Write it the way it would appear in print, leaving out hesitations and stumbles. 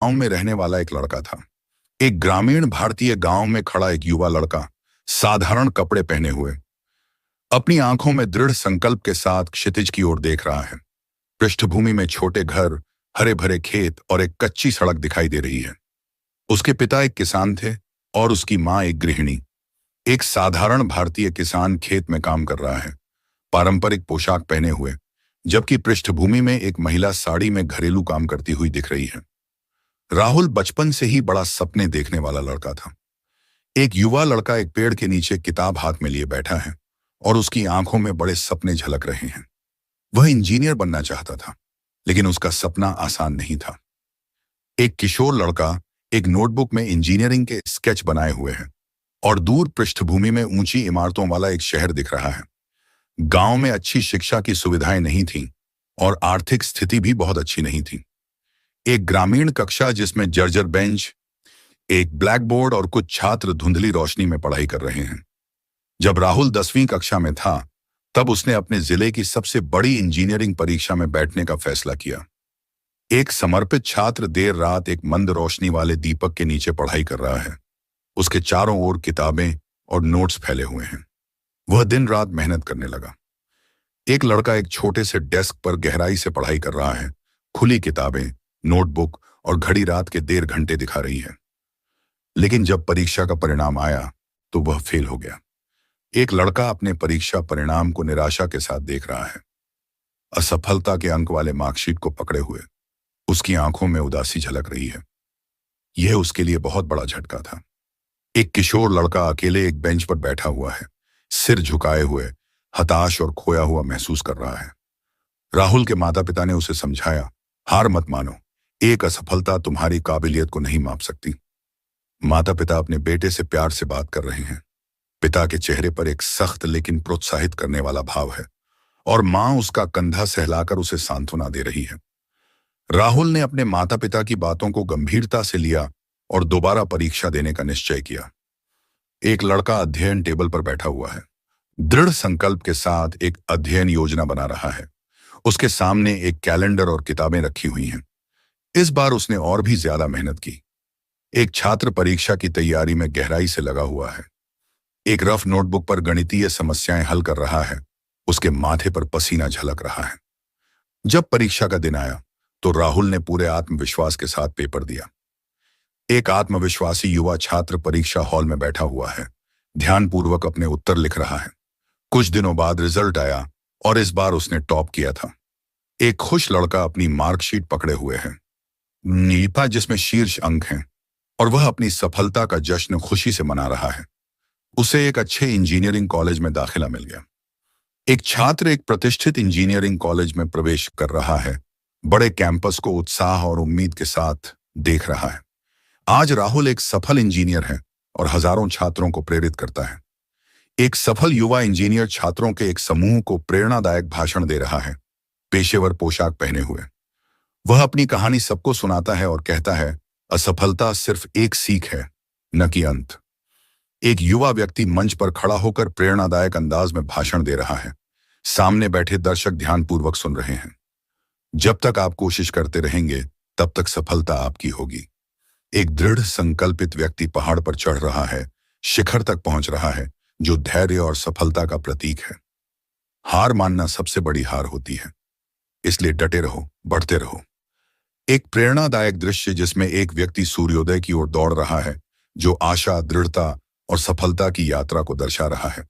गांव में रहने वाला एक लड़का था। एक ग्रामीण भारतीय गांव में खड़ा एक युवा लड़का, साधारण कपड़े पहने हुए, अपनी आंखों में दृढ़ संकल्प के साथ क्षितिज की ओर देख रहा है। पृष्ठभूमि में छोटे घर, हरे भरे खेत और एक कच्ची सड़क दिखाई दे रही है। उसके पिता एक किसान थे और उसकी मां एक गृहिणी। एक साधारण भारतीय किसान खेत में काम कर रहा है, पारंपरिक पोशाक पहने हुए, जबकि पृष्ठभूमि में एक महिला साड़ी में घरेलू काम करती हुई दिख रही है। राहुल बचपन से ही बड़ा सपने देखने वाला लड़का था। एक युवा लड़का एक पेड़ के नीचे किताब हाथ में लिए बैठा है और उसकी आंखों में बड़े सपने झलक रहे हैं। वह इंजीनियर बनना चाहता था, लेकिन उसका सपना आसान नहीं था। एक किशोर लड़का एक नोटबुक में इंजीनियरिंग के स्केच बनाए हुए है और दूर पृष्ठभूमि में ऊंची इमारतों वाला एक शहर दिख रहा है। गांव में अच्छी शिक्षा की सुविधाएं नहीं थीं और आर्थिक स्थिति भी बहुत अच्छी नहीं थी। एक ग्रामीण कक्षा जिसमें जर्जर बेंच, एक ब्लैक बोर्ड और कुछ छात्र धुंधली रोशनी में पढ़ाई कर रहे हैं। जब राहुल 10वीं कक्षा में था, तब उसने अपने जिले की सबसे बड़ी इंजीनियरिंग परीक्षा में बैठने का फैसला किया। एक समर्पित छात्र देर रात एक मंद रोशनी वाले दीपक के नीचे पढ़ाई कर रहा है। उसके चारों ओर किताबें और नोट्स फैले हुए हैं। वह दिन रात मेहनत करने लगा। एक लड़का एक छोटे से डेस्क पर गहराई से पढ़ाई कर रहा है। खुली किताबें, नोटबुक और घड़ी रात के देर घंटे दिखा रही है। लेकिन जब परीक्षा का परिणाम आया तो वह फेल हो गया। एक लड़का अपने परीक्षा परिणाम को निराशा के साथ देख रहा है। असफलता के अंक वाले मार्कशीट को पकड़े हुए उसकी आंखों में उदासी झलक रही है। यह उसके लिए बहुत बड़ा झटका था। एक किशोर लड़का अकेले एक बेंच पर बैठा हुआ है, सिर झुकाए हुए, हताश और खोया हुआ महसूस कर रहा है। राहुल के माता पिता ने उसे समझाया, हार मत मानो, एक असफलता तुम्हारी काबिलियत को नहीं माप सकती। माता पिता अपने बेटे से प्यार से बात कर रहे हैं। पिता के चेहरे पर एक सख्त लेकिन प्रोत्साहित करने वाला भाव है और मां उसका कंधा सहलाकर उसे सांत्वना दे रही है। राहुल ने अपने माता पिता की बातों को गंभीरता से लिया और दोबारा परीक्षा देने का निश्चय किया। एक लड़का अध्ययन टेबल पर बैठा हुआ है, दृढ़ संकल्प के साथ एक अध्ययन योजना बना रहा है। उसके सामने एक कैलेंडर और किताबें रखी हुई हैं। इस बार उसने और भी ज्यादा मेहनत की। एक छात्र परीक्षा की तैयारी में गहराई से लगा हुआ है। एक रफ नोटबुक पर गणितीय समस्याएं हल कर रहा है। उसके माथे पर पसीना झलक रहा है। जब परीक्षा का दिन आया तो राहुल ने पूरे आत्मविश्वास के साथ पेपर दिया। एक आत्मविश्वासी युवा छात्र परीक्षा हॉल में बैठा हुआ है, ध्यानपूर्वक अपने उत्तर लिख रहा है। कुछ दिनों बाद रिजल्ट आया और इस बार उसने टॉप किया था। एक खुश लड़का अपनी मार्कशीट पकड़े हुए है, नीपा जिसमें शीर्ष अंक हैं, और वह अपनी सफलता का जश्न खुशी से मना रहा है। उसे एक अच्छे इंजीनियरिंग कॉलेज में दाखिला मिल गया। एक छात्र एक प्रतिष्ठित इंजीनियरिंग कॉलेज में प्रवेश कर रहा है, बड़े कैंपस को उत्साह और उम्मीद के साथ देख रहा है। आज राहुल एक सफल इंजीनियर है और हजारों छात्रों को प्रेरित करता है। एक सफल युवा इंजीनियर छात्रों के एक समूह को प्रेरणादायक भाषण दे रहा है, पेशेवर पोशाक पहने हुए। वह अपनी कहानी सबको सुनाता है और कहता है, असफलता सिर्फ एक सीख है, न कि अंत। एक युवा व्यक्ति मंच पर खड़ा होकर प्रेरणादायक अंदाज में भाषण दे रहा है। सामने बैठे दर्शक ध्यानपूर्वक सुन रहे हैं। जब तक आप कोशिश करते रहेंगे, तब तक सफलता आपकी होगी। एक दृढ़ संकल्पित व्यक्ति पहाड़ पर चढ़ रहा है, शिखर तक पहुंच रहा है, जो धैर्य और सफलता का प्रतीक है। हार मानना सबसे बड़ी हार होती है, इसलिए डटे रहो, बढ़ते रहो। एक प्रेरणादायक दृश्य जिसमें एक व्यक्ति सूर्योदय की ओर दौड़ रहा है, जो आशा, दृढ़ता और सफलता की यात्रा को दर्शा रहा है।